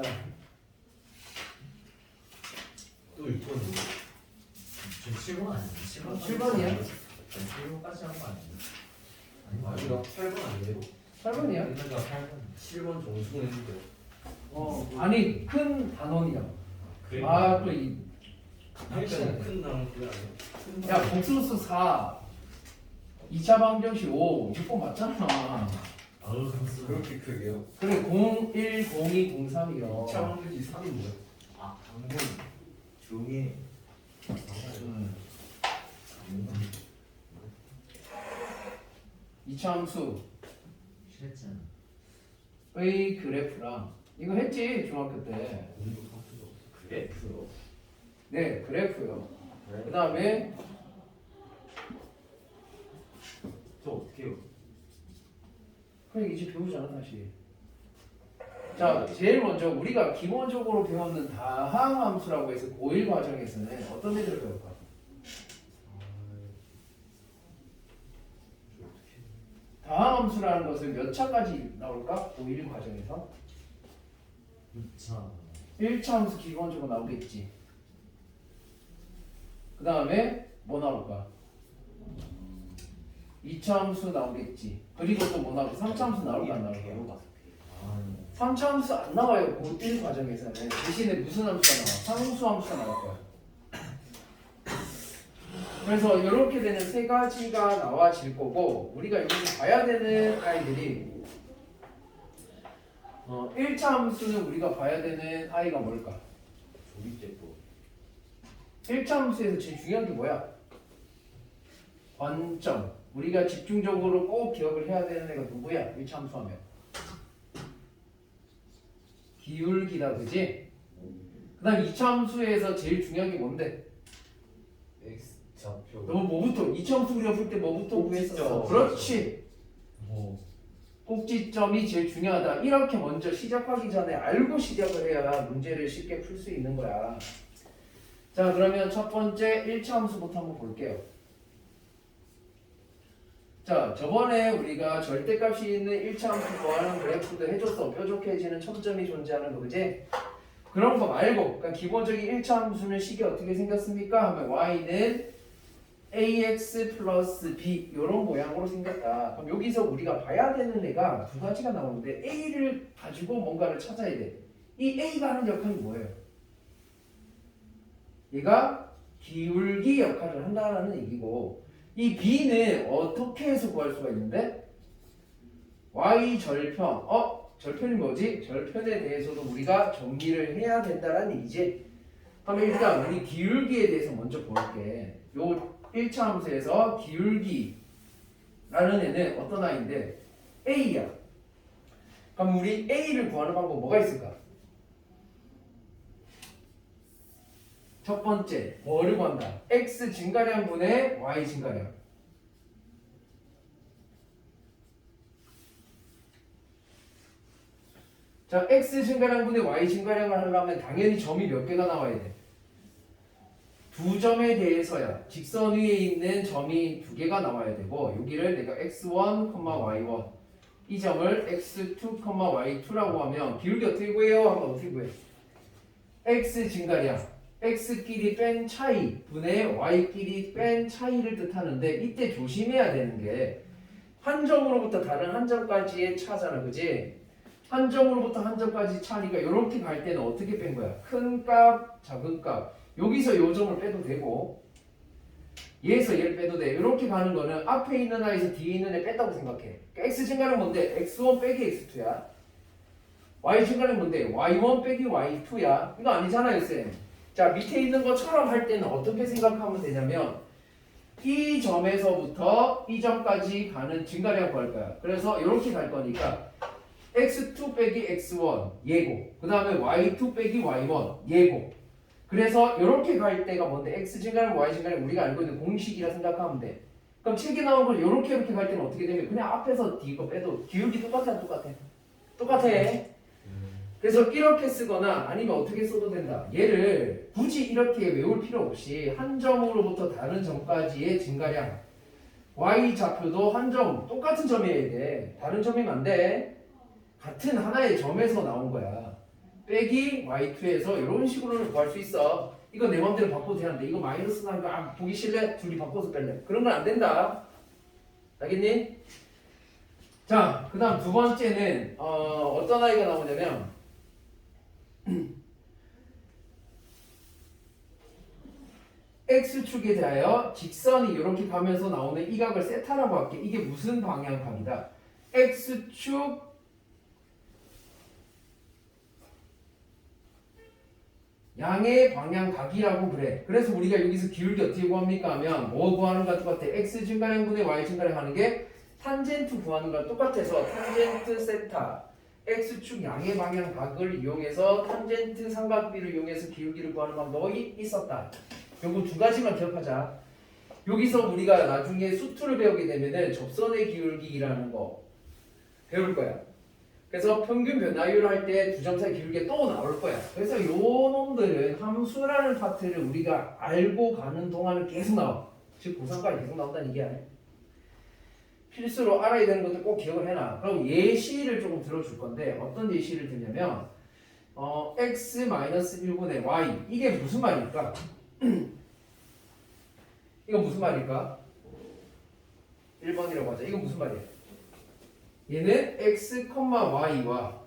자, 또 6번. 저 7번 아니에요? 7번 7번이야? 7번까지 한 거 아니에요? 아니가 8번 아니에요? 8번이야? 끝나가 8번 7번 정수분 했는데. 아니 큰 단원이야. 그래? 아, 또 이. 일단 큰 나온 그게 아니야? 야, 복수수 4. 2차 방정식 5. 6번 맞잖아. 아우 상수 그렇게 크게요? 그래, 01, 02, 03이요. 2차 방정식 3이 뭐야? 아 방금 중에 음. 2차 함수. 실했잖아 의 그래프랑 이거 했지 중학교 때. 공부 카트도 그래프요? 네, 그래프요. 그 다음에 저 어떻게 해요? 그냥 이제 배우잖아 다시. 자, 제일 먼저 우리가 기본적으로 배웠는 다항함수라고 해서 고1 과정에서는 어떤 애들을 배울까? 다항함수라는 것을 몇 차까지 나올까? 고1 과정에서 2차 1차 함수 기본적으로 나오겠지. 그 다음에 뭐 나올까? 2차 함수 나오겠지. 그리고 또 뭐 나올까? 3차 함수 나올까 안 나올까? 3차 함수 안 나와요. 고1 과정에서는. 대신에 무슨 함수가 나와? 상수 함수가 나올 거야. 그래서 이렇게 되는 세 가지가 나와질 거고, 우리가 여기서 봐야 되는 아이들이 1차 함수는 우리가 봐야 되는 아이가 뭘까? 조립제법. 1차 함수에서 제일 중요한 게 뭐야? 관점. 우리가 집중적으로 꼭 기억을 해야 되는 애가 누구야? 1차 함수 하면 기울기다, 그지? 그 다음 2차 함수에서 제일 중요한 게 뭔데? X 좌표. 너 뭐부터? 2차 함수 우리가 풀 때 뭐부터 구했었어? 꼭지점. 그렇지. 뭐 꼭지점이 제일 중요하다. 이렇게 먼저 시작하기 전에 알고 시작을 해야 문제를 쉽게 풀 수 있는 거야. 자, 그러면 첫 번째 1차 함수부터 한번 볼게요. 자, 저번에 우리가 절대값이 있는 1차 함수 구하는 그래프도 해줬어. 뾰족해지는 첨점이 존재하는 거, 그지? 그런 거 말고, 그러니까 기본적인 1차 함수는 식이 어떻게 생겼습니까? 하면 y는 ax 플러스 b 이런 모양으로 생겼다. 그럼 여기서 우리가 봐야 되는 애가 두 가지가 나오는데 a를 가지고 뭔가를 찾아야 돼. 이 a가 하는 역할이 뭐예요? 얘가 기울기 역할을 한다는 얘기고, 이 b는 어떻게 해서 구할 수가 있는데 y 절편. 절편이 뭐지? 절편에 대해서도 우리가 정리를 해야 된다는 얘기지. 그럼 일단 우리 기울기에 대해서 먼저 볼게. 요 1차 함수에서 기울기라는 애는 어떤 아이인데 a야. 그럼 우리 a를 구하는 방법 뭐가 있을까? 첫 번째, 뭐를 구한다? x 증가량분의 y 증가량. 자, x 증가량분의 y 증가량을 하려면 당연히 점이 몇 개가 나와야 돼? 두 점에 대해서야. 직선 위에 있는 점이 두 개가 나와야 되고, 여기를 내가 x1, y1 이 점을 x2, y2라고 하면 기울기 어떻게 구해요? 하면 어떻게 구해? x 증가량 x끼리 뺀 차이 분의 y끼리 뺀 차이를 뜻하는데, 이때 조심해야 되는 게 한 점으로부터 다른 한 점까지의 차잖아, 그지? 한 점으로부터 한 점까지 차니까 이렇게 갈 때는 어떻게 뺀 거야? 큰 값, 작은 값. 여기서 요 점을 빼도 되고, 얘에서 얘를 빼도 돼. 이렇게 가는 거는 앞에 있는 아에서 뒤에 있는 애 뺐다고 생각해. 그러니까 x 증가는 뭔데? x1 빼기 x2야. y 증가는 뭔데? y1 빼기 y2야. 이거 아니잖아요, 쌤. 자, 밑에 있는 것처럼 할 때는 어떻게 생각하면 되냐면, 이 점에서부터 이 점까지 가는 증가량 구할 거야. 그래서 이렇게 갈 거니까 x2 빼기 x1 예고, 그 다음에 y2 빼기 y1 예고. 그래서 이렇게 갈 때가 뭔데? x 증가량 y 증가량 우리가 알고 있는 공식이라 생각하면 돼. 그럼 책에 나온 걸 이렇게 갈 때는 어떻게 되면 그냥 앞에서 뒤 거 빼도 기울기 똑같아, 안 똑같아? 똑같아. 그래서 이렇게 쓰거나 아니면 어떻게 써도 된다. 얘를 굳이 이렇게 외울 필요 없이 한 점으로부터 다른 점까지의 증가량, y 좌표도 한 점, 똑같은 점이어야 돼. 다른 점이면 안 돼. 같은 하나의 점에서 나온 거야. 빼기 y2에서 이런 식으로는 구할 수 있어. 이거 내 맘대로 바꿔도 되는데 이거 마이너스 나니까 보기 싫래? 둘이 바꿔서 뺄래? 그런 건 안 된다. 알겠니? 자, 그 다음 두 번째는 어떤 아이가 나오냐면 x축에 대하여 직선이 이렇게 가면서 나오는 이 각을 세타라고 할게. 이게 무슨 방향각이다? x축 양의 방향각이라고 그래. 그래서 우리가 여기서 기울기 어떻게 구합니까 하면 뭐 구하는 거랑 똑같아. x 증가량분의 y 증가량 하는 게 탄젠트 구하는 거랑 똑같아서 탄젠트 세타 x축 양의 방향각을 이용해서 탄젠트 삼각비를 이용해서 기울기를 구하는 방법이 있었다. 요거 두 가지만 기억하자. 여기서 우리가 나중에 수투를 배우게 되면은 접선의 기울기라는 거 배울 거야. 그래서 평균 변화율 할 때 두 점 사이 기울기가 또 나올 거야. 그래서 요 놈들은 함수라는 파트를 우리가 알고 가는 동안은 계속 나와. 즉 고3까지 계속 나온다는 얘기야. 필수로 알아야 되는 것들 꼭 기억을 해놔. 그럼 예시를 조금 들어줄 건데 어떤 예시를 드냐면 x-1분의 y 이게 무슨 말일까? 이거 무슨 말일까? 1번이라고 하자. 이건 무슨 말이야? 얘는 x, y와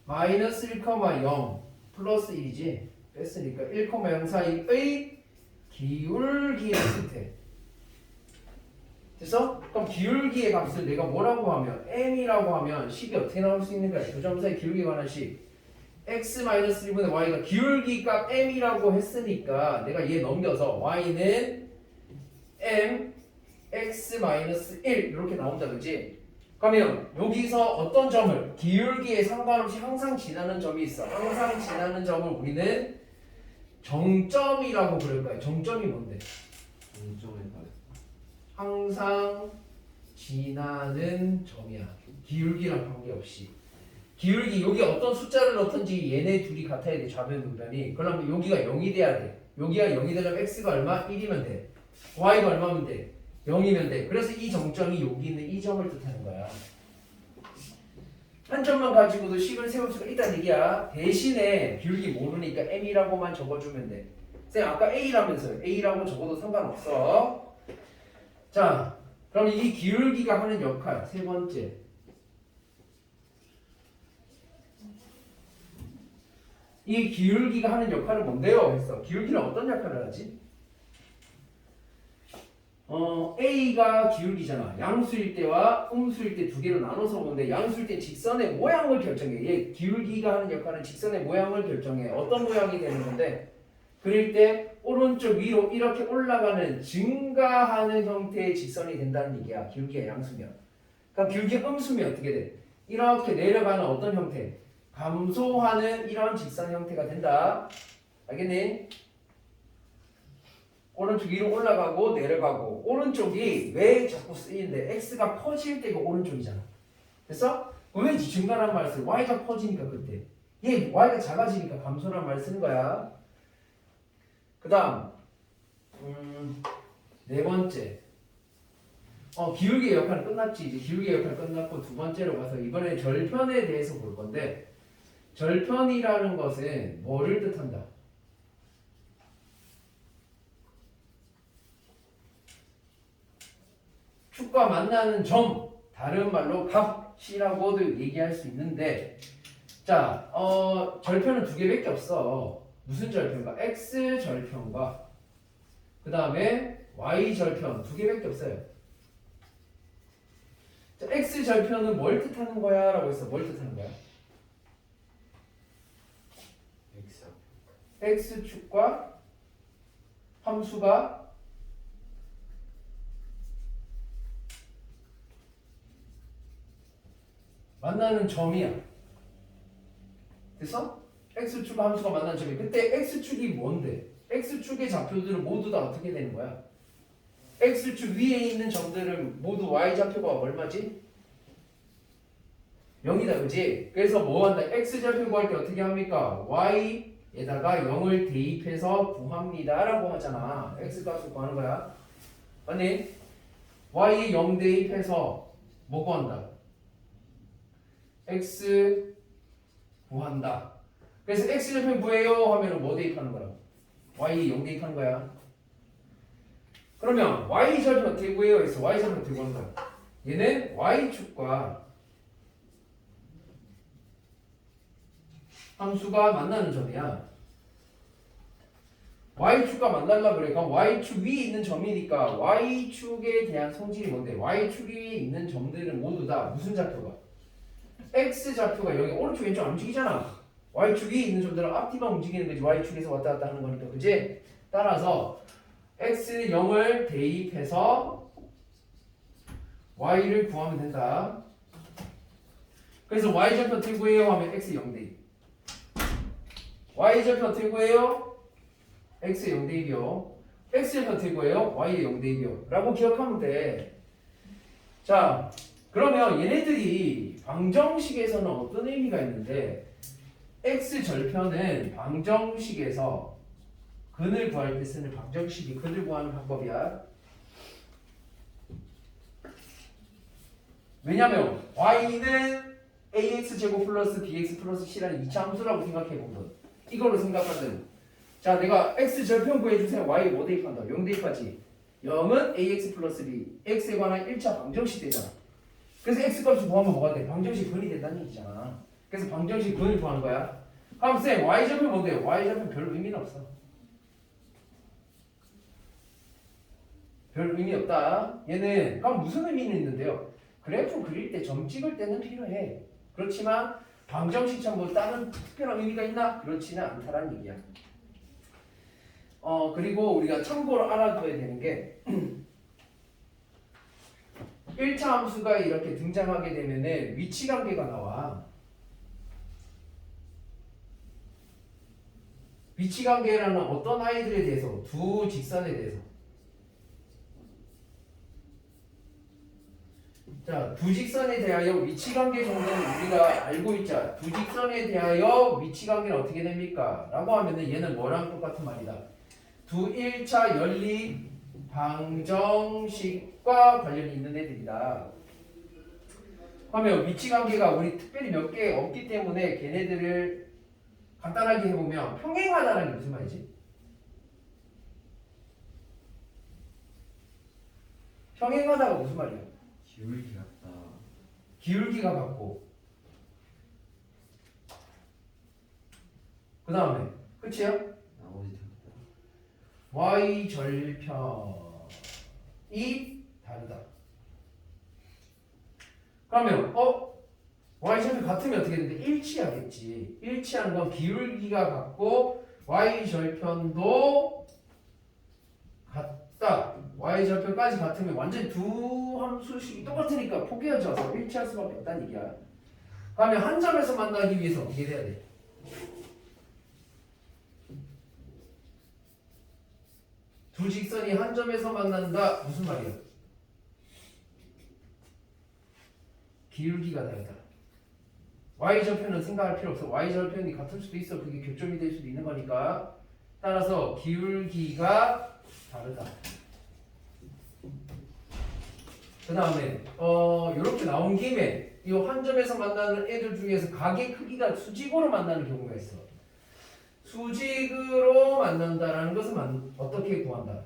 마이너스 1, 0 플러스 1이지. 뺐으니까 1, 0 사이의 기울기의 뜻해. 됐어? 그럼 기울기의 값을 내가 뭐라고 하면 m이라고 하면 식이 어떻게 나올 수 있는 거야? 두 점 사이 기울기에 관한 식 x-1분의 y가 기울기 값 m이라고 했으니까 내가 얘 넘겨서 y는 m x-1 이렇게 나온다 그지? 그러면 여기서 어떤 점을 기울기에 상관없이 항상 지나는 점이 있어. 항상 지나는 점을 우리는 정점이라고 부를 거야. 정점이 뭔데? 동점에 가요. 항상 지나는 점이야. 기울기랑 관계없이. 기울기 여기 어떤 숫자를 넣든지 얘네 둘이 같아야 돼. 좌변 우변이. 그러면 여기가 0이 돼야 돼. 여기가 0이 되려면 x가 얼마? 1이면 돼. y가 얼마면 돼? 0이면 돼. 그래서 이 정점이 여기 있는 이 점을 뜻하는 거야. 한 점만 가지고도 식을 세울 수가 있다는 얘기야. 대신에 기울기 모르니까 m이라고만 적어주면 돼. 쌤 아까 a라면서요. a라고 적어도 상관없어. 자, 그럼 이 기울기가 하는 역할 세 번째. 이 기울기가 하는 역할은 뭔데요? 했어. 기울기는 어떤 역할을 하지? A가 기울기잖아. 양수일 때와 음수일 때 두 개로 나눠서 보는데 양수일 때 직선의 모양을 결정해. 얘 기울기가 하는 역할은 직선의 모양을 결정해. 어떤 모양이 되는 건데 그릴 때 오른쪽 위로 이렇게 올라가는 증가하는 형태의 직선이 된다는 얘기야. 기울기가 양수면. 그럼 기울기가 음수면 어떻게 돼? 이렇게 내려가는 어떤 형태? 감소하는 이런 직선 형태가 된다. 알겠니? 오른쪽 위로 올라가고 내려가고 오른쪽이 왜 자꾸 쓰이는데 x가 커질 때가 오른쪽이잖아. 됐어? 왜 증가라는 말을 써? y가 커지니까 그때 얘 y가 작아지니까 감소라는 말을 쓰는 거야. 그 다음 네 번째 기울기의 역할은 끝났지. 이제 기울기의 역할은 끝났고 두 번째로 가서 이번에 절편에 대해서 볼 건데 절편이라는 것은 뭐를 뜻한다? 축과 만나는 점, 다른 말로 값이라고도 얘기할 수 있는데 자, 절편은 두 개밖에 없어. 무슨 절편과? x 절편과 그 다음에 y 절편 두 개밖에 없어요. 자, x 절편은 뭘 뜻하는 거야? 라고 했어. 뭘 뜻하는 거야? x축과 함수가 만나는 점이야. 됐어? x축과 함수가 만나는 점이. 그때 x축이 뭔데? x축의 좌표들은 모두 다 어떻게 되는 거야? x축 위에 있는 점들은 모두 y좌표가 얼마지? 0이다 그지? 그래서 뭐 한다? x좌표 구할 때 어떻게 합니까? y에다가 0을 대입해서 구합니다 라고 하잖아. x값을 구하는 거야. 아니 y에 0 대입해서 뭐 구한다? x 구한다. 그래서 x절편 구해요 하면은 뭐 대입하는 거라고? y 0 대입하는 거야. 그러면 y절편 어떻게 구해요? 해서 y절편 어떻게 구하는 거야? 얘는 y축과 함수가 만나는 점이야. y축과 만날라 그래. 그럼 y축 위에 있는 점이니까 y축에 대한 성질이 뭔데? y축 위에 있는 점들은 모두 다 무슨 좌표가? x좌표가 여기 오른쪽 왼쪽 안 움직이잖아. y축 위에 있는 점들은 앞뒤만 움직이는 거지. y축에서 왔다 갔다 하는 거니까. 그지? 따라서 x0을 대입해서 y를 구하면 된다. 그래서 y좌표 어떻게 구해요? 하면 x0 대입. y좌표 어떻게 구해요? x 0 대입이요. x좌표 어떻게 구해요? y의 0 대입이요. 라고 기억하면 돼. 자, 그러면 얘네들이 방정식에서는 어떤 의미가 있는데 x절편은 방정식에서 근을 구할 때 쓰는 방정식이 근을 구하는 방법이야. 왜냐면 y는 ax 제곱 플러스 bx 플러스 c라는 이차 함수라고 생각해보면 이걸로 생각하든 자 내가 x절편 구해주세요. y 뭐 대입한다? 0 대입하지. 0은 ax 플러스 b x에 관한 1차 방정식 되잖아. 그래서 x값을 구하면 뭐가 돼? 방정식 근이 된다는 얘기잖아. 그래서 방정식 근을 구하는 거야. 그럼 쌤 y절편 뭔데요? y절편 별 의미는 없어. 별 의미 없다. 얘는 그럼 무슨 의미는 있는데요? 그래프 그릴 때 점 찍을 때는 필요해. 그렇지만 방정식처럼 뭐 다른 특별한 의미가 있나? 그렇지는 않다라는 얘기야. 그리고 우리가 참고로 알아둬야 되는 게 1차 함수가 이렇게 등장하게 되면은 위치 관계가 나와. 위치 관계라는 어떤 아이들에 대해서 두 직선에 대해서 자, 두 직선에 대하여 위치 관계 정도는 우리가 알고 있자. 두 직선에 대하여 위치 관계는 어떻게 됩니까? 라고 하면은 얘는 뭐랑 똑같은 말이다. 두 1차 연립 방정식과 관련이 있는 애들이다. 그러면 위치 관계가 우리 특별히 몇 개 없기 때문에 걔네들을 간단하게 해보면 평행하다는 게 무슨 말이지? 평행하다가 무슨 말이야? 기울기 같다. 기울기가 같고 그 다음에 끝이야? 나머지 다 y 절편이 다르다. 그러면 y 절편 같으면 어떻게 되는데 일치하겠지. 일치하는 건 기울기가 같고 y 절편도 같다. y 절편까지 같으면 완전히 두 함수식이 똑같으니까 포개져서 일치할 수밖에 없다는 얘기야. 그러면 한 점에서 만나기 위해서 어떻게 돼야 돼? 두 직선이 한 점에서 만난다. 무슨 말이야? 기울기가 다르다. y절편은 생각할 필요 없어. y절편이 같을 수도 있어. 그게 교점이 될 수도 있는 거니까. 따라서 기울기가 다르다. 그 다음에 이렇게 나온 김에 이 한 점에서 만나는 애들 중에서 각의 크기가 수직으로 만나는 경우가 있어. 수직으로 만난다라는 것은 어떻게 구한다?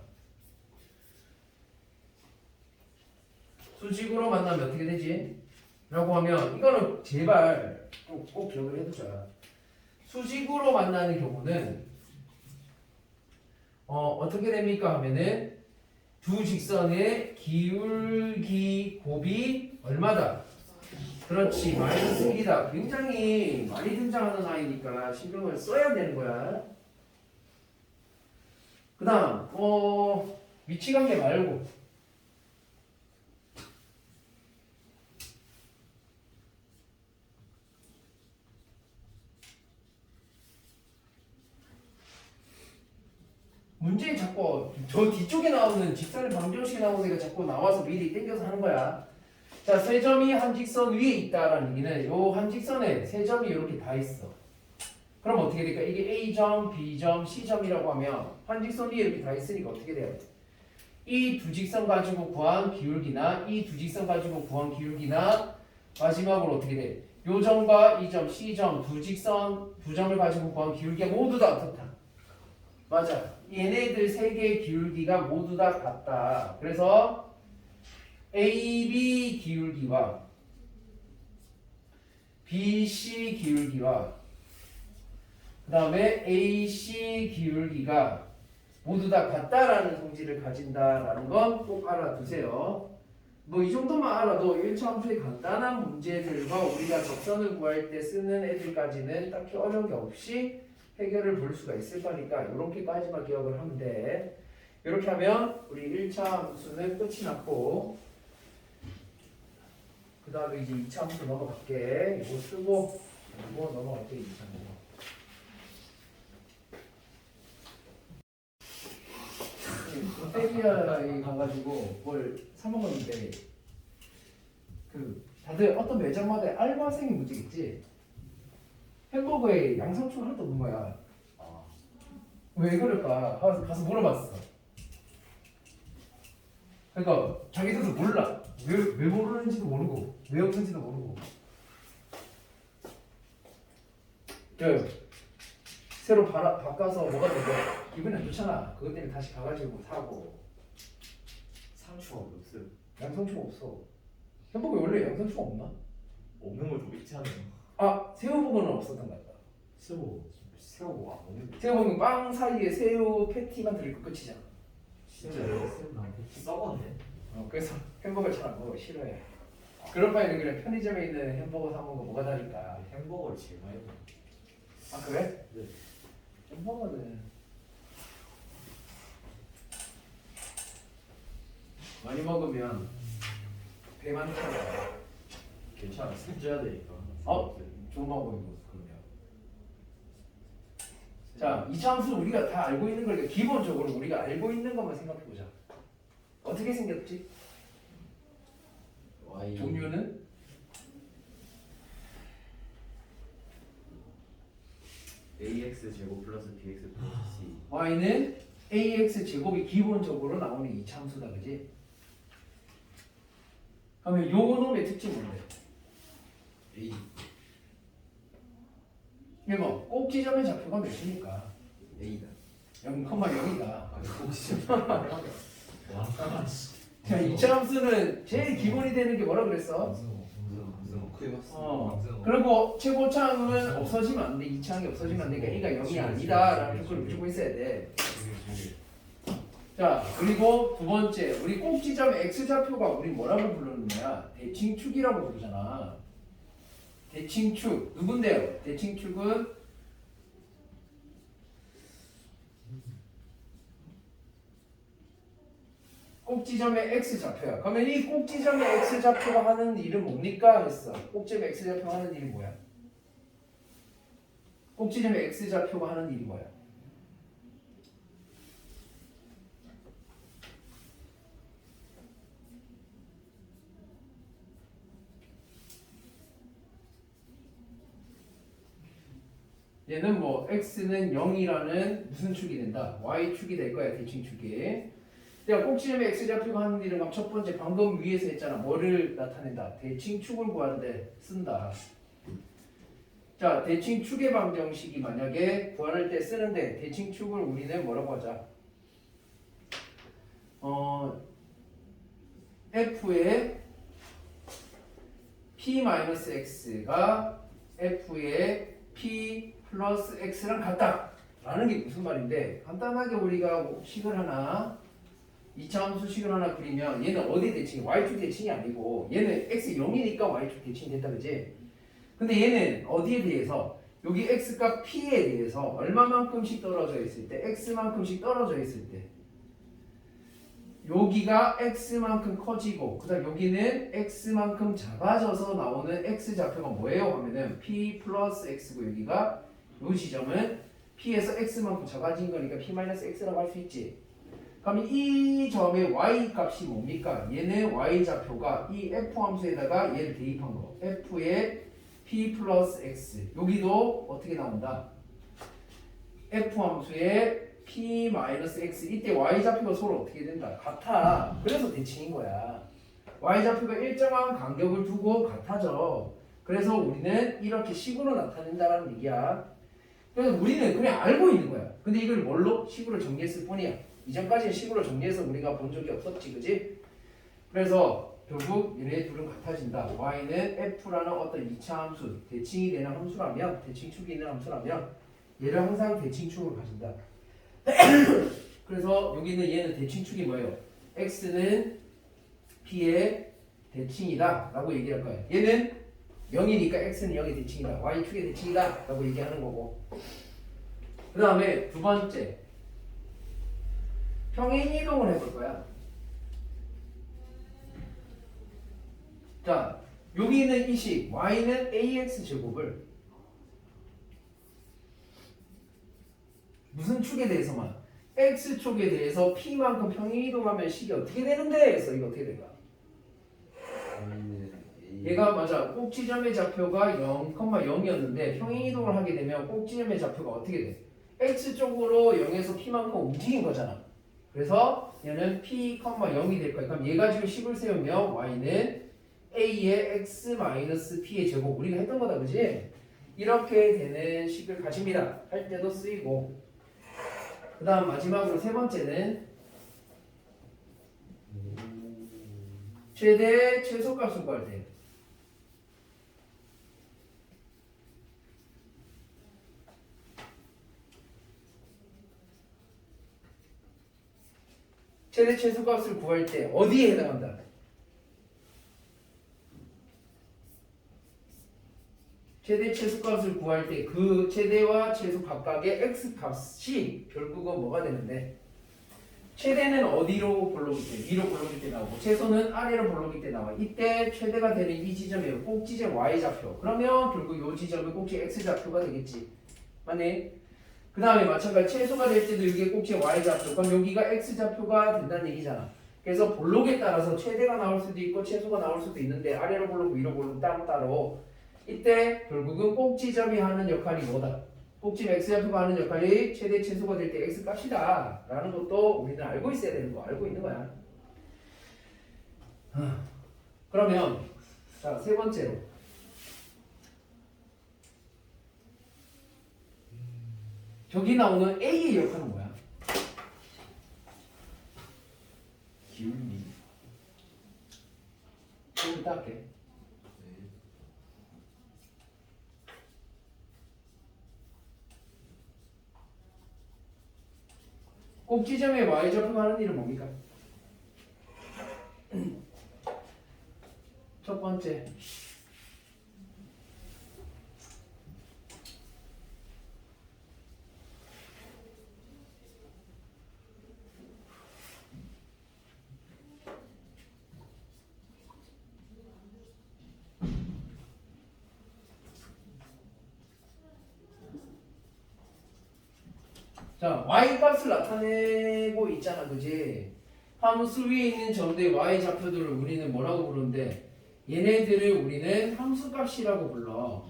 수직으로 만나면 어떻게 되지? 라고 하면 이거는 제발 꼭 기억을 해두자. 수직으로 만나는 경우는 어떻게 됩니까? 하면은 두 직선의 기울기 곱이 얼마다? 그렇지, 마이너스 1이다. 굉장히 많이 등장하는 아이니까 신경을 써야 되는 거야. 그 다음 위치관계 말고 문제에 자꾸 저 뒤쪽에 나오는 직선의 방정식에 나오는 애가 자꾸 나와서 미리 땡겨서 하는 거야. 자, 세 점이 한 직선 위에 있다라는 얘기는 요 한 직선에 세 점이 이렇게 다 있어. 그럼 어떻게 될까? 이게 A점, B점, C점이라고 하면 한 직선 위에 이렇게 다 있으니까 어떻게 돼요? 이 두 직선 가지고 구한 기울기나 이 두 직선 가지고 구한 기울기나 마지막으로 어떻게 돼? 요 점과 이 점 C점 두 직선 두 점을 가지고 구한 기울기가 모두 다 어떻다? 맞아. 얘네들 세 개의 기울기가 모두 다 같다. 그래서 AB 기울기와 BC 기울기와 그 다음에 AC 기울기가 모두 다 같다라는 성질을 가진다라는 건 꼭 알아두세요. 뭐 이 정도만 알아도 1차 함수의 간단한 문제들과 우리가 적선을 구할 때 쓰는 애들까지는 딱히 어려운 게 없이 해결을 볼 수가 있을 거니까 이렇게까지만 기억을 하면 돼. 이렇게 하면 우리 1차 함수는 끝이 났고 그 다음에 이제 2차 함수 넘어갈게. 이거 쓰고 이거 넘어갈게. 2차 함수. 롯데리아에 가가지고 뭘 사 먹었는데 그 다들 어떤 매장마다 알바생이 문제겠지. 햄버거에 양상추가 하나도 없는 거야. 왜 그럴까? 가서 물어봤어. 그러니까 자기들도 몰라. 왜 모르는지도 모르고 왜 없는지도 모르고. 새로 바꿔서 먹었는데 기분이 안 좋잖아. 그것 때문에 다시 가가지고 사고. 상추가 없어요. 양상추가 없어. 햄버거에 원래 양상추가 없나? 없는 걸 좀 있지 않아요? 아, 새우버거는 없었던 것 같다. 새우 안 먹는데. 새우버거는 빵 사이에 새우 패티만 들어있고 끝이잖아. 진짜요? 새우 나한테 썩었네. 그래서 햄버거 잘 안 먹어. 싫어해. 그럴 바에는 그냥 편의점에 있는 햄버거 사 먹는 거 뭐가 다를까? 햄버거를 제일 많이 먹어요. 아 그래? 네. 햄버거는 많이 먹으면 배 많이 차요. 괜찮아. 살쪄야 되니까. 좋은 방법이고 그러면. 자, 이차함수 우리가 다 알고 있는 거니까 기본적으로 우리가 알고 있는 것만 생각해 보자. 어떻게 생겼지? Y 종류는 AX 제곱 플러스 BX 플러스 C. y는 ax 제곱이 기본적으로 나오는 이차함수다, 그지? 그러면 요 놈의 특징이 뭔데? A 1번 꼭지점의 좌표가 몇입니까? A다. 0,0이다. 꼭지점. 와. 자, 이차함수는 제일 기본이 되는 게 뭐라 그랬어? 그게 맞습니다. 그리고 최고차항은 없어지면 안 돼. 이차항이 없어지면 안 돼. 그러니까 A가 0이 아니다라는 표를 무조건 있어야 돼. 자, 그리고 두 번째, 우리 꼭지점 x좌표가 우리 뭐라고 부르는 거야? 대칭축이라고 부르잖아. 대칭축 누군데요? 대칭축은 꼭지점의 x좌표야. 그러면 이 꼭지점의 x좌표가 하는 일은 뭡니까? 했어. 꼭지점의 x좌표가 하는 일이 뭐야? 꼭지점의 x좌표가 하는 일이 뭐야? 얘는 뭐 x는 0이라는 무슨 축이 된다? y축이 될 거야. 대칭축이. 내가 꼭지점의 x좌표가 하는 일은 그럼 첫 번째 방금 위에서 했잖아. 뭐를 나타낸다? 대칭축을 구하는데 쓴다. 자, 대칭축의 방정식이 만약에 구할 때 쓰는데 대칭축을 우리는 뭐라고 하자? f의 p-x가 f의 p 플러스 x랑 같다 라는 게 무슨 말인데, 간단하게 우리가 식을 하나 2차 함수식을 하나 그리면 얘는 어디 대칭이? y축 대칭이 아니고 얘는 x 0이니까 y축 대칭이 된다, 그지? 근데 얘는 어디에 대해서? 여기 x값 p에 대해서 얼마만큼씩 떨어져 있을 때, x만큼씩 떨어져 있을 때 여기가 x만큼 커지고 그 다음 여기는 x만큼 작아져서 나오는 x좌표가 뭐예요? 하면은 p 플러스 x고 여기가 이 지점은 p에서 x만큼 작아진 거니까 p 마이너스 x라고 할 수 있지. 그럼 이 점의 y 값이 뭡니까? 얘는 y좌표가 이 f 함수에다가 얘를 대입한 거. f의 p 플러스 x. 여기도 어떻게 나온다? f 함수의 p 마이너스 x. 이때 y좌표가 서로 어떻게 된다? 같아. 그래서 대칭인 거야. y좌표가 일정한 간격을 두고 같아져. 그래서 우리는 이렇게 식으로 나타낸다라는 얘기야. 그래서 우리는 그냥 알고 있는 거야. 근데 이걸 뭘로? 식으로 정리했을 뿐이야. 이전까지는 식으로 정리해서 우리가 본 적이 없었지, 그지? 그래서 결국 얘네 둘은 같아진다. y는 f라는 어떤 2차 함수, 대칭이 되는 함수라면, 대칭축이 있는 함수라면 얘를 항상 대칭축으로 가진다. 그래서 여기는 얘는 대칭축이 뭐예요? x는 p의 대칭이다 라고 얘기할 거예요. 얘는 0이니까 x는 0의 대칭이다. y축의 대칭이다 라고 얘기하는 거고. 그 다음에 두 번째 평행 이동을 해볼 거야. 자, 여기 있는 이 식 y는 ax 제곱을 무슨 축에 대해서만 x축에 대해서 p만큼 평행 이동하면 식이 어떻게 되는데? 해서 이거 어떻게 될까? 얘가 맞아. 꼭지점의 좌표가 0,0이었는데 평행 이동을 하게 되면 꼭지점의 좌표가 어떻게 돼? x쪽으로 0에서 p만큼 움직인 거잖아. 그래서 얘는 p,0이 될 거야. 그럼 얘 가지고 식을 세우면 y는 a의 x-p의 제곱 우리가 했던 거다, 그지? 이렇게 되는 식을 가집니다. 할 때도 쓰이고. 그 다음 마지막으로 세 번째는 최대 최소값을 구할 때 최대 최소값을 구할 때 어디에 해당한다? 최대 최소값을 구할 때 그 최대와 최소 각각의 x값이 결국은 뭐가 되는데 최대는 어디로 볼록일 때? 위로 볼록일 때 나오고 최소는 아래로 볼록일 때 나와. 이때 최대가 되는 이 지점이에요. 꼭지점 y좌표. 그러면 결국 이 지점이 꼭지 x좌표가 되겠지. 맞네? 그 다음에 마찬가지 최소가 될 때도 이게 꼭지 y좌표. 그럼 여기가 x좌표가 된다는 얘기잖아. 그래서 볼록에 따라서 최대가 나올 수도 있고 최소가 나올 수도 있는데 아래로 볼록 위로 볼록 따로따로 이때 결국은 꼭지점이 하는 역할이 뭐다? 꼭지점 x좌표가 하는 역할이 최대 최소가 될 때 x값이다 라는 것도 우리는 알고 있어야 되는 거 알고 있는 거야. 그러면 자, 세 번째로 저기 나오는 a의 역할은 뭐야? 기울기. 좀 이따 할게. 꼭지점의 y좌표가 하는 일은 뭡니까? 첫 번째 자, y값을 나타내고 있잖아, 그지? 함수 위에 있는 점들의 y좌표들을 우리는 뭐라고 부르는데 얘네들을 우리는 함수값이라고 불러.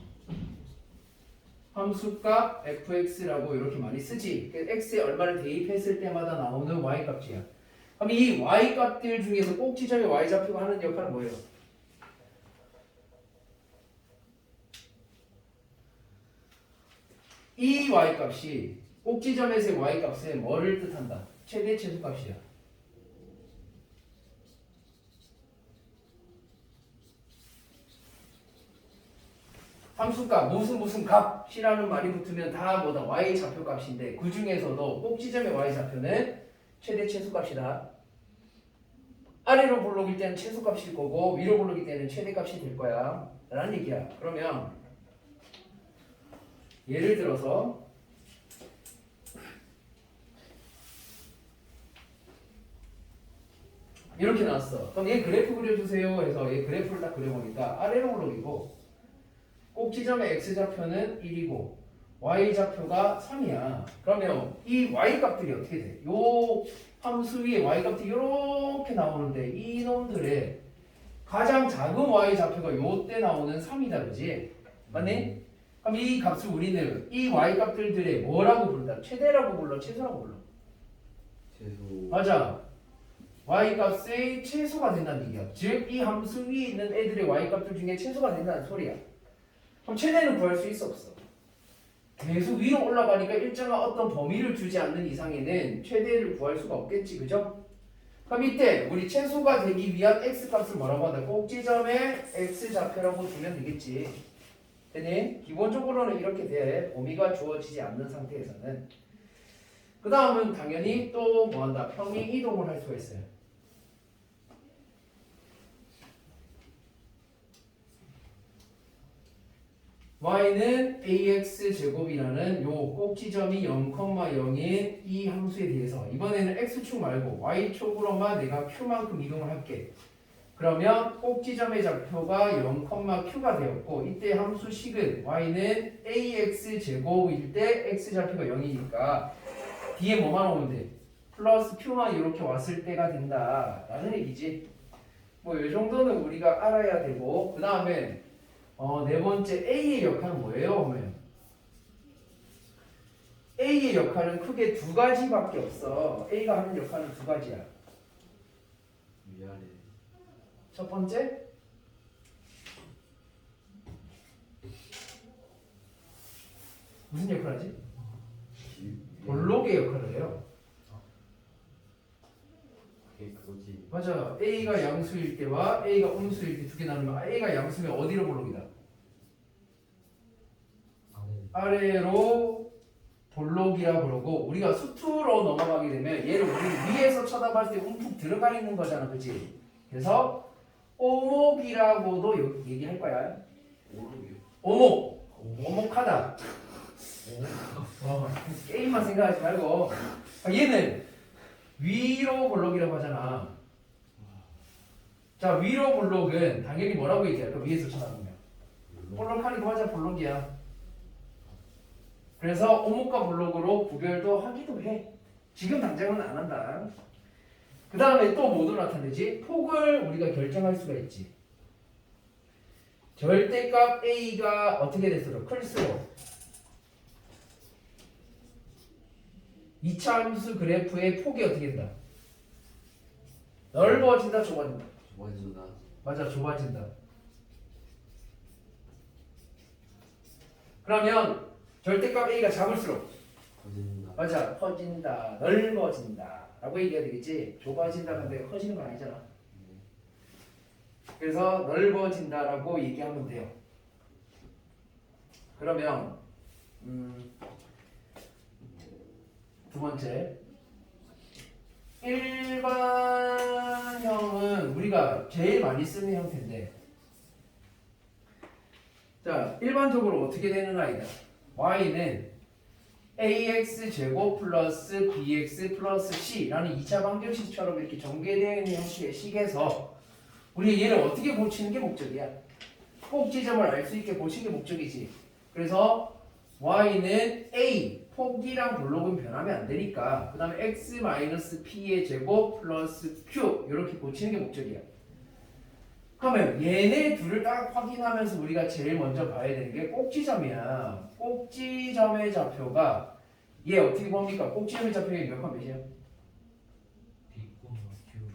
함수값 fx라고 이렇게 많이 쓰지. x에 얼마를 대입했을 때마다 나오는 y값이야. 그럼 이 y값들 중에서 꼭지점의 y좌표가 하는 역할은 뭐예요? 이 y값이 꼭지점에서의 y값은 뭐를 뜻한다? 최대 최소값이야. 함수값 무슨 값이라는 말이 붙으면 다 뭐다? y좌표 값인데 그 중에서도 꼭지점의 y좌표는 최대 최소값이다. 아래로 볼록일 때는 최소값일 거고 위로 볼록일 때는 최대값이 될 거야 라는 얘기야. 그러면 예를 들어서 이렇게 나왔어. 그럼 얘 그래프 그려주세요 해서 얘 그래프를 딱 그려보니까 아래로 볼록이고 꼭지점의 x좌표는 1이고 y좌표가 3이야. 그러면 이 y값들이 어떻게 돼? 요 함수 위에 y값들이 이렇게 나오는데 이놈들의 가장 작은 y좌표가 요때 나오는 3이다, 그지? 맞니? 그럼 이 값을 우리는 이 y값들의 뭐라고 부른다? 최대라고 불러? 최소라고 불러? 최소. 맞아. y값의 최소가 된다는 얘기야. 즉 이 함수 위에 있는 애들의 y값들 중에 최소가 된다는 소리야. 그럼 최대는 구할 수 있어 없어? 계속 위로 올라가니까 일정한 어떤 범위를 주지 않는 이상에는 최대를 구할 수가 없겠지, 그죠? 그럼 이때 우리 최소가 되기 위한 x값을 뭐라고 한다? 꼭지점에 x좌표라고 두면 되겠지. 되니? 기본적으로는 이렇게 돼. 범위가 주어지지 않는 상태에서는. 그 다음은 당연히 또 뭐한다? 평행 이동을 할 수가 있어요. y는 ax제곱이라는 요 꼭지점이 0,0인 이 함수에 대해서 이번에는 x축 말고 y축으로만 내가 q만큼 이동을 할게. 그러면 꼭지점의 좌표가 0,q가 되었고 이때 함수식은 y는 ax제곱일 때 x좌표가 0이니까 뒤에 뭐만 오면 돼? 플러스 q만 이렇게 왔을 때가 된다 라는 얘기지. 뭐 이 정도는 우리가 알아야 되고 그 다음에 네 번째 A의 역할은 뭐예요? 그러면 A의 역할은 크게 두 가지밖에 없어. A가 하는 역할은 두 가지야. 위아래. 첫 번째 무슨 역할 하지? 볼록의 역할을 해요. 그게 그거지. 맞아. A가 양수일 때와 A가 음수일 때 두 개 나누면 A가 양수면 어디로 볼록이다? 아래로 볼록이라 그러고 우리가 수투로 넘어가게 되면 얘를 우리 위에서 쳐다봤을 때 움푹 들어가 있는 거잖아, 그치? 그래서 오목이라고도 얘기할 거야. 오목이요. 오목하다. 게임만 생각하지 말고 얘는 위로 볼록이라고 하잖아. 자, 위로 볼록은 당연히 뭐라고 얘기할까? 위에서 쳐다보면 볼록하니까 맞아, 볼록이야. 그래서 오목과 볼록으로 구별도 하기도 해. 지금 당장은 안 한다. 그 다음에 또 뭐도 나타내지? 폭을 우리가 결정할 수가 있지. 절대값 A가 어떻게 될수록 클수록 2차 함수 그래프의 폭이 어떻게 된다? 넓어진다, 좁아진다? 좁아진다. 맞아, 좁아진다. 그러면 절대값 A가 작을수록 커진다. 맞아, 커진다, 넓어진다 라고 얘기해야 되겠지. 좁아진다 근데 커지는 건 아니잖아. 그래서 넓어진다 라고 얘기하면 돼요. 그러면 두 번째 일반형은 우리가 제일 많이 쓰는 형태인데, 자, 일반적으로 어떻게 되는 아이다? y는 ax 제곱 플러스 bx 플러스 c라는 2차 방정식처럼 이렇게 전개되어 있는 형식의 식에서 우리 얘를 어떻게 고치는 게 목적이야. 꼭지점을 알 수 있게 고치는 게 목적이지. 그래서 y는 a 폭이랑 볼록은 변하면 안 되니까 그 다음에 x-p의 제곱 플러스 q 이렇게 고치는 게 목적이야. 그러면 얘네 둘을 딱 확인하면서 우리가 제일 먼저 봐야 되는 게 꼭지점이야. 꼭지점의 좌표가 얘 어떻게 봅니까? 꼭지점의 좌표가 몇 번 몇이야?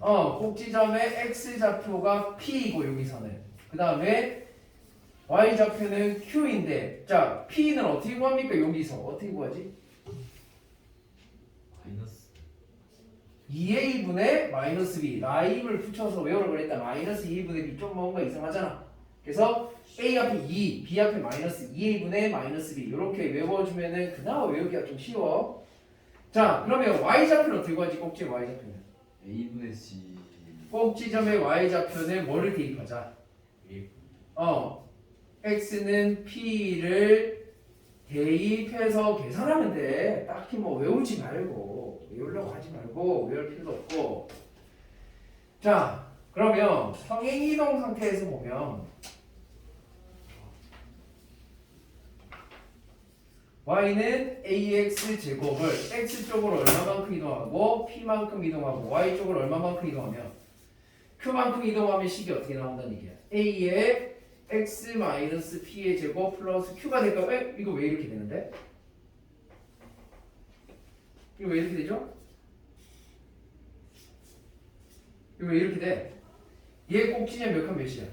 꼭지점의 x좌표가 p이고 여기서는 그 다음에 y좌표는 q인데, 자, p는 어떻게 구합니까? 여기서 어떻게 구하지? 마이너스. 2a분의 마이너스 b 라임을 붙여서 외우라고 그랬다. 마이너스 2a분의 b 좀 뭔가 이상하잖아. 그래서 a 앞에 2, b 앞에 마이너스 2a분의 마이너스 b 이렇게 외워주면은 그나마 외우기가 좀 쉬워. 자, 그러면 y좌표는 어떻게 구하지? 꼭지 y좌표는 A분의 C. 꼭지점의 y좌표는 뭐를 대입하자? x는 p를 대입해서 계산하면 돼. 딱히 뭐 외우지 말고, 외우려고 하지 말고, 외울 필요도 없고. 자, 그러면 평행이동 상태에서 보면 y는 ax 제곱을 x쪽으로 얼마만큼 이동하고 p만큼 이동하고 y쪽으로 얼마만큼 이동하면 q만큼 이동하면 식이 어떻게 나온다는 얘기야. a의 x-p의 제곱 플러스 q가 될까? 이거 왜 이렇게 되는데? 이거 왜 이렇게 되죠? 이거 왜 이렇게 돼? 얘 꼭지점 몇 칸 몇이야?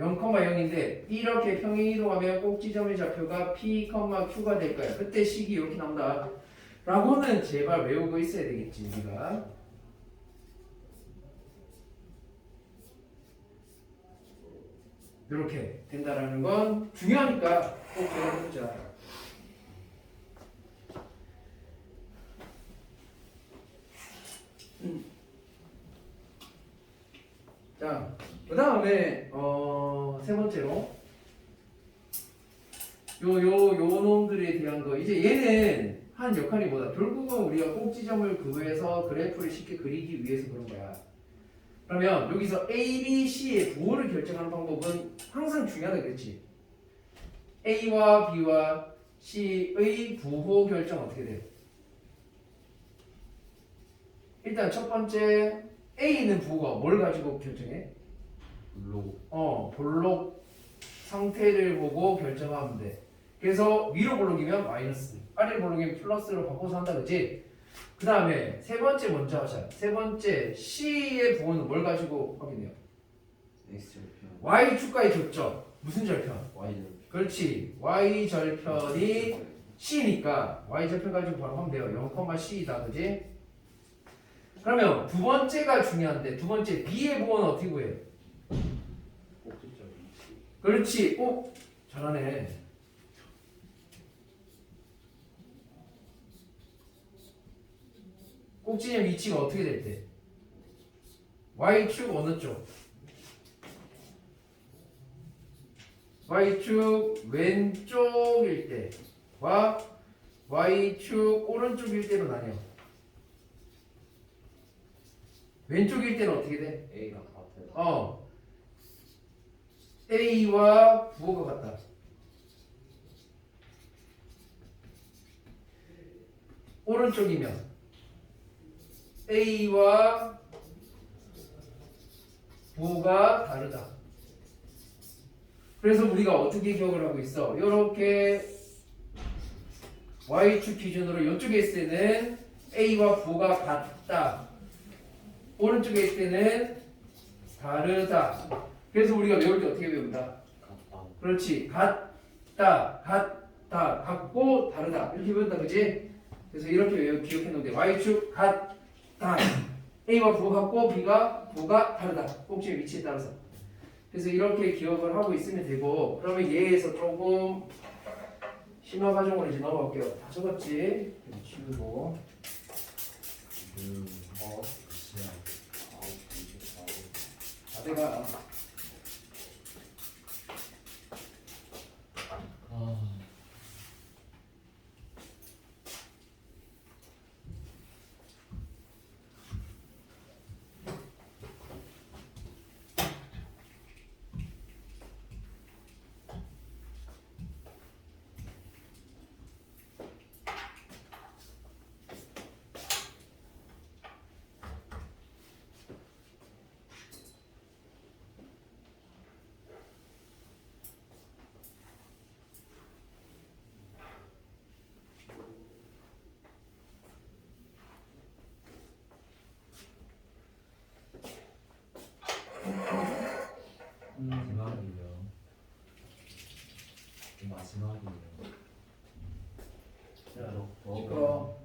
0,0인데 이렇게 평행이동하면 꼭지점의 좌표가 P, Q가 될 거야. 그때 식이 이렇게 나온다. 라고는 제발 외우고 있어야 되겠지 우리가. 이렇게 된다라는 건 중요하니까 꼭 배워보자. 자, 그 다음에 세 번째로 요 놈들에 대한 거. 이제 얘는 한 역할이 뭐다? 결국은 우리가 꼭지점을 구해서 그래프를 쉽게 그리기 위해서 그런 거야. 그러면 여기서 A, B, C의 부호를 결정하는 방법은 항상 중요하다 그랬지. A와 B와 C의 부호 결정 어떻게 돼요? 일단 첫 번째 A는 부호가 뭘 가지고 결정해? 볼록 상태를 보고 결정하면 돼. 그래서 위로 볼록이면 마이너스, 아래로 볼록이면 플러스로 바꿔서 한다 그지? 그 다음에 세 번째 먼저 하자. 세 번째 C의 부호는 뭘 가지고 확인해요? X절편 Y축과의 교점. 무슨 절편? Y절편 그렇지. Y절편이 C니까 Y절편 가지고 바로 하면 돼요. 0,C다 그지? 그러면 두 번째가 중요한데 두 번째 B의 부호는 어떻게 구해요? 꼭지점 위치. 그렇지. 오, 잘하네. 꼭지점 위치가 어떻게 될 때? Y축 어느 쪽? Y축 왼쪽일 때와 Y축 오른쪽일 때로 나뉘어. 왼쪽일 때는 어떻게 돼? A가 같아요. A와 부호가 같다. 오른쪽이면 A와 부호가 다르다. 그래서 우리가 어떻게 기억을 하고 있어? 이렇게 Y축 기준으로 이쪽에 있을 때는 A와 부호가 같다. 오른쪽에 있을 때는 다르다. 그래서 우리가 외울 때 어떻게 외운다? 같다. 그렇지. 같다, 같고 다르다. 이렇게 외운다, 그지? 그래서 이렇게 기억해 놓으면 돼. Y축 같다. A와 부호가 같고 B가 부호가 다르다. 꼭지의 위치에 따라서. 그래서 이렇게 기억을 하고 있으면 되고, 그러면 얘에서 조금 심화 과정으로 이제 넘어갈게요. 다 적었지? 치우고. 다 돼가. 마지막이에요. 마지막이에요. 자, 시끄러.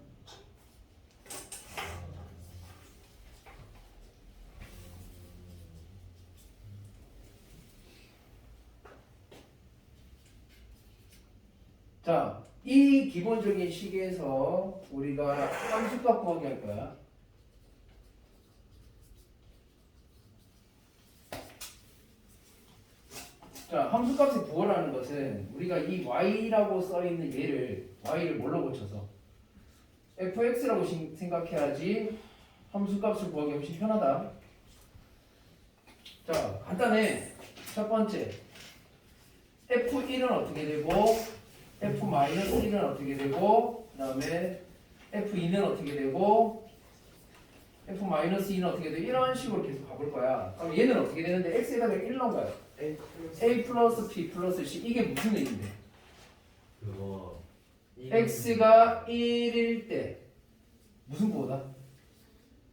자, 이 기본적인 식에서 우리가 함수값 구하기 할 거야. 자, 함수값의 부호라는 것은 우리가 이 y라고 써있는 얘를 y를 뭘로 고쳐서 fx라고 생각해야지 함수값을 구하기 훨씬 편하다. 자, 간단해. 첫 번째 f1은 어떻게 되고 f-1은 어떻게 되고 그 다음에 f2는 어떻게 되고 f-2는 어떻게 되고 이런 식으로 계속 가볼 거야. 그럼 얘는 어떻게 되는데 x에다가 1 넣은 거야. a 플러스 b 플러스 c 이게 무슨 얘기인데? 그거 x가 1일 때 무슨 부호다?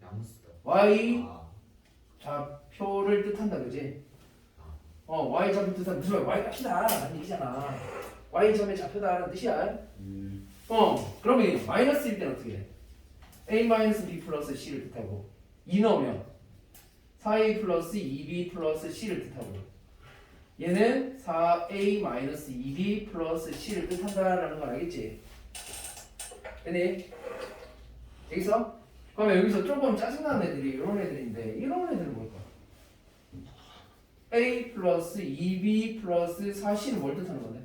양수다. y 아, 좌표를 뜻한다 그지? y좌표 뜻은 무슨 말 y값이다 라는 얘기잖아. y점의 좌표다라는 뜻이야. 그러면 마이너스일 때는 어떻게 해? a-b 플러스 c를 뜻하고 2 넣으면 4a 플러스 2b 플러스 c를 뜻하고 얘는 4a-2b 플러스 c를 뜻한다라는 걸 알겠지? 됐니? 여기서? 그러면 여기서 조금 짜증나는 애들이 이런 애들인데 이런 애들은 뭘까? a 플러스 2b 플러스 4c는 뭘 뜻하는 건데?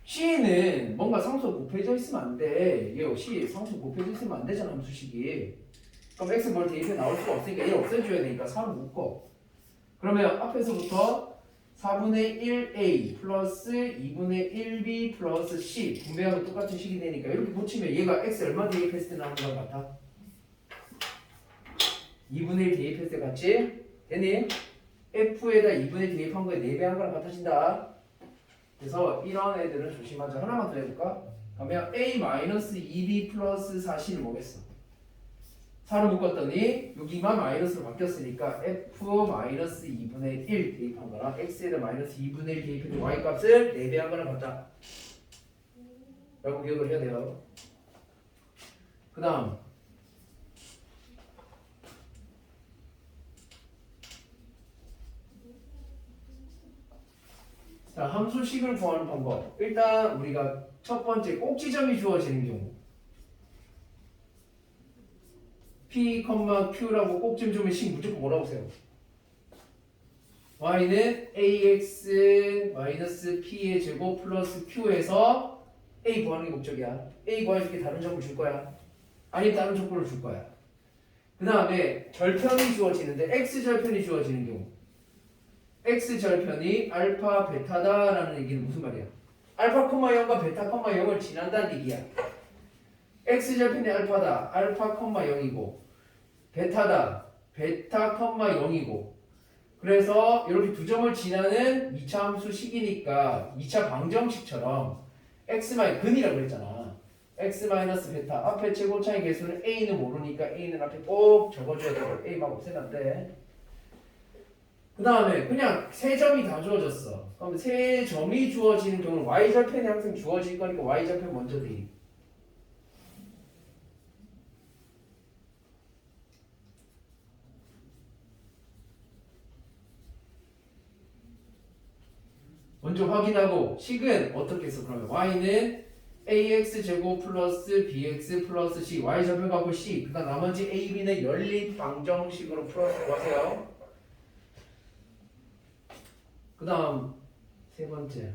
C는 뭔가 상수가 곱해져 있으면 안 돼. 얘 C 상수가 곱해져 있으면 안 되잖아, 함수식이. 그럼 x 뭘 대입해 나올 수가 없으니까 얘를 없애줘야 되니까 4로 묶어. 그러면 앞에서부터 4분의 1a 플러스 2분의 1b 플러스 c 분배하면 똑같은 식이 되니까 이렇게 붙이면 얘가 x 얼마 대입했을 때 나오는 것 같아? 2분의 1 대입했을 때 같지? 됐니? f에다 2분의 1 대입한 거에 4배 한 거랑 같아진다. 그래서 이런 애들은 조심하자. 하나만 더 해볼까? 그러면 a-2b 플러스 4c는 뭐겠어? 4로 묶었더니 여기만 마이너스로 바뀌었으니까 f-2분의 1 대입한 거랑 x에다 마이너스 2분의 1 대입해서 y값을 4배 한 거랑 같다 라고 기억을 해야 돼요. 그 다음 자, 함수식을 구하는 방법. 일단 우리가 첫 번째 꼭지점이 주어지는 경우 P, Q라고 꼭지점 주면 식 무조건 뭐라고 세요? Y는 AX-P의 제곱 플러스 Q에서 A 구하는 게 목적이야. A 구할 때 다른 점을 줄 거야. 아니면 다른 조건을 줄 거야. 그 다음에 절편이 주어지는데 X절편이 주어지는 경우 X절편이 알파, 베타다라는 얘기는 무슨 말이야? 알파, 0과 베타, 0을 지난다는 얘기야. X절편이 알파다, 알파, 0이고 베타다, 베타, 0이고 그래서 이렇게 두 점을 지나는 2차 함수식이니까 2차 방정식처럼 근이라고 그랬잖아. X-베타 앞에 최고차의 개수는 A는 모르니까 A는 앞에 꼭 적어줘야 되고 A만 없애면 안 돼. 그 다음에 그냥 세 점이 다 주어졌어. 그럼 세 점이 주어지는 경우는 y절편이 항상 주어질 거니까 y절편 먼저 대입. 먼저 확인하고 식은 어떻게 해서 그러면 y는 ax제곱 플러스 bx 플러스 c y절편 갖고 c 그다음 나머지 a, b는 연립 방정식으로 풀어서 구하세요. 그 다음 세 번째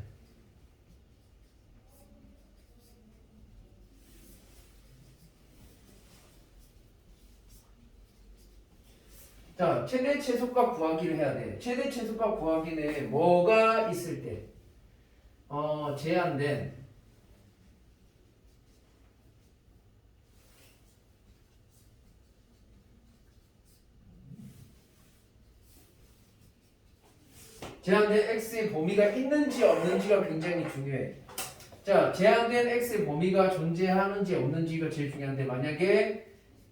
자 최대 최소값 구하기를 해야 돼. 최대 최소값 구하기는 뭐가 있을 때 제한된 x의 범위가 있는지 없는지가 굉장히 중요해. 자, 제한된 x의 범위가 존재하는지 없는지가 제일 중요한데 만약에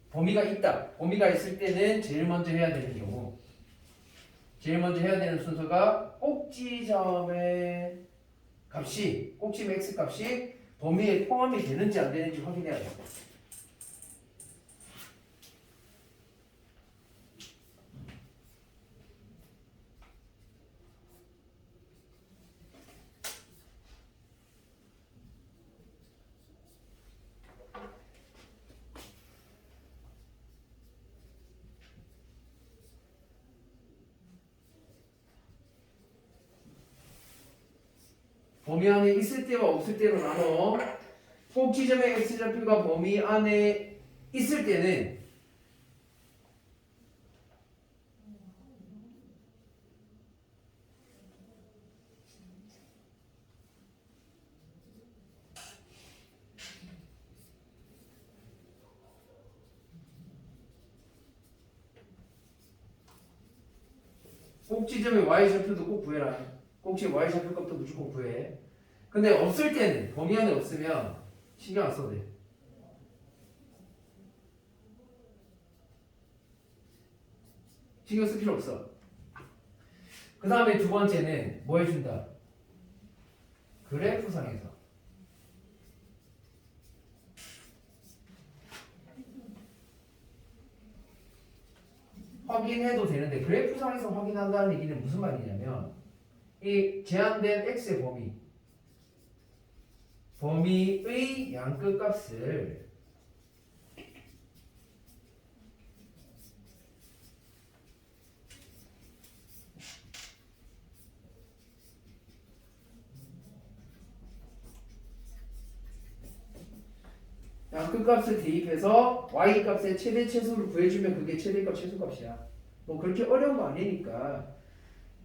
범위가 있다. 범위가 있을 때는 제일 먼저 해야 되는 경우 제일 먼저 해야 되는 순서가 꼭지점의 값이 꼭지점 x 값이 범위에 포함이 되는지 안 되는지 확인해야 돼. 범위 안에 있을 때와 없을 때로 나눠. 꼭지점의 x좌표가 범위 안에 있을 때는 꼭지점의 y좌표도 꼭 구해라. 꼭지 y좌표 값도 무조건 구해. 근데 없을 때는 범위 안에 없으면 신경 안 써도 돼. 신경 쓸 필요 없어. 그 다음에 두 번째는 뭐 해준다? 그래프상에서 확인해도 되는데 그래프상에서 확인한다는 얘기는 무슨 말이냐면 이 제한된 x의 범위의 양끝 값을 양끝 값을 대입해서 y 값의 최대 최소를 구해주면 그게 최대값 최소값이야. 뭐 그렇게 어려운 거 아니니까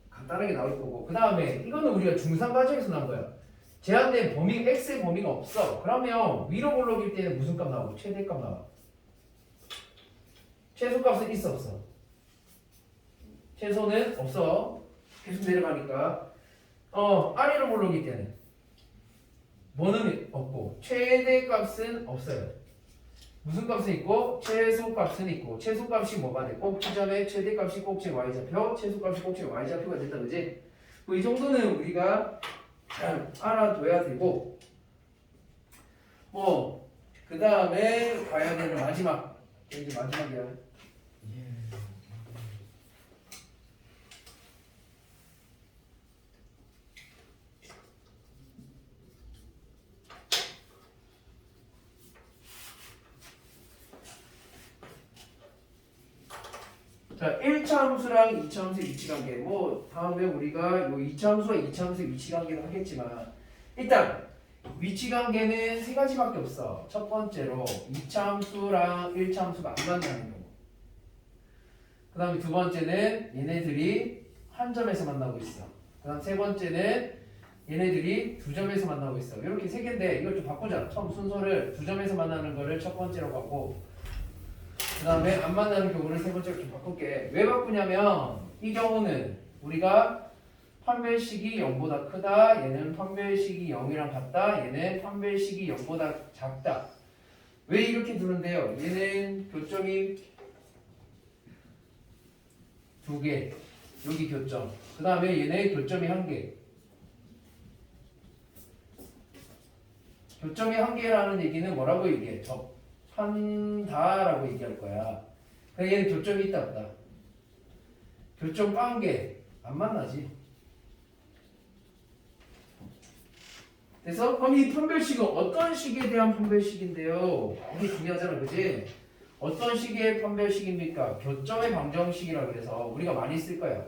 간단하게 나올 거고. 그 다음에 이거는 우리가 중상 과정에서 나온 거야. 제한된 범위 x의 범위가 없어. 그러면 위로 올라올 때는 무슨 값 나오고 최대값 나와. 최소값은 있어 없어? 최소는 없어. 계속 내려가니까 아래로 올라오기 때는 뭐는 없고 최대값은 없어요. 무슨 값은 있고 최소값은 있고 최소값이 뭐가 돼? 꼭지점에 최대값이 꼭지 y좌표, 최소값이 꼭지 y좌표가 된다, 그지? 뭐 이 정도는 우리가 잘 알아둬야 되고 뭐 그 다음에 봐야 되는 마지막 이제 마지막이야. 자, 1차 함수랑 2차 함수의 위치관계. 뭐 다음에 우리가 요 2차 함수와 2차 함수의 위치관계도 하겠지만 일단 위치관계는 세 가지밖에 없어. 첫 번째로 2차 함수랑 1차 함수가 안 만나는 경우. 그 다음에 두 번째는 얘네들이 한 점에서 만나고 있어. 그 다음 세 번째는 얘네들이 두 점에서 만나고 있어. 이렇게 세 개인데 이걸 좀 바꾸자. 처음 순서를 두 점에서 만나는 거를 첫 번째로 갖고 그 다음에 안 만나는 경우를 세 번째로 좀 바꿀게. 왜 바꾸냐면 이 경우는 우리가 판별식이 0보다 크다, 얘는 판별식이 0이랑 같다, 얘는 판별식이 0보다 작다. 왜 이렇게 두는데요? 얘는 교점이 2개, 여기 교점. 그 다음에 얘네 교점이 1개. 교점이 1개라는 얘기는 뭐라고 얘기해? 한다라고 얘기할 거야. 그러니까 얘는 교점이 있다 없다. 교점 1개 안 만나지. 그래서 그럼 이 판별식은 어떤 식에 대한 판별식인데요? 이게 중요하잖아, 그지? 어떤 식의 판별식입니까? 교점의 방정식이라 그래서 우리가 많이 쓸 거야.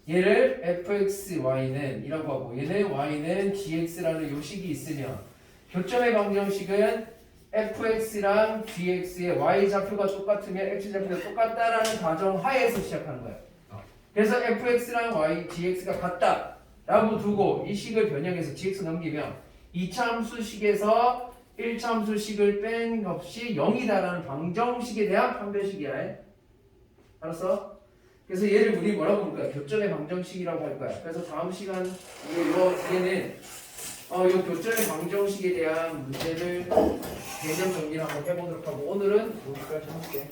얘를 fxy는 이라고 하고 얘는 y는 gx라는 요식이 있으면 교점의 방정식은 fx랑 gx의 y좌표가 똑같으면 x좌표가 똑같다라는 가정 하에서 시작하는 거야. 그래서 fx랑 gx가 같다 라고 두고 이 식을 변형해서 gx 넘기면 2차 함수식에서 1차 함수식을 뺀 값이 0이다라는 방정식에 대한 판별식이야. 알았어? 그래서 얘를 우리 뭐라고 부를까요? 교점의 방정식이라고 할 거야. 그래서 다음 시간 얘는 이 교점의 방정식에 대한 문제를 개념 정리를 한번 해보도록 하고 오늘은 여기까지 할게.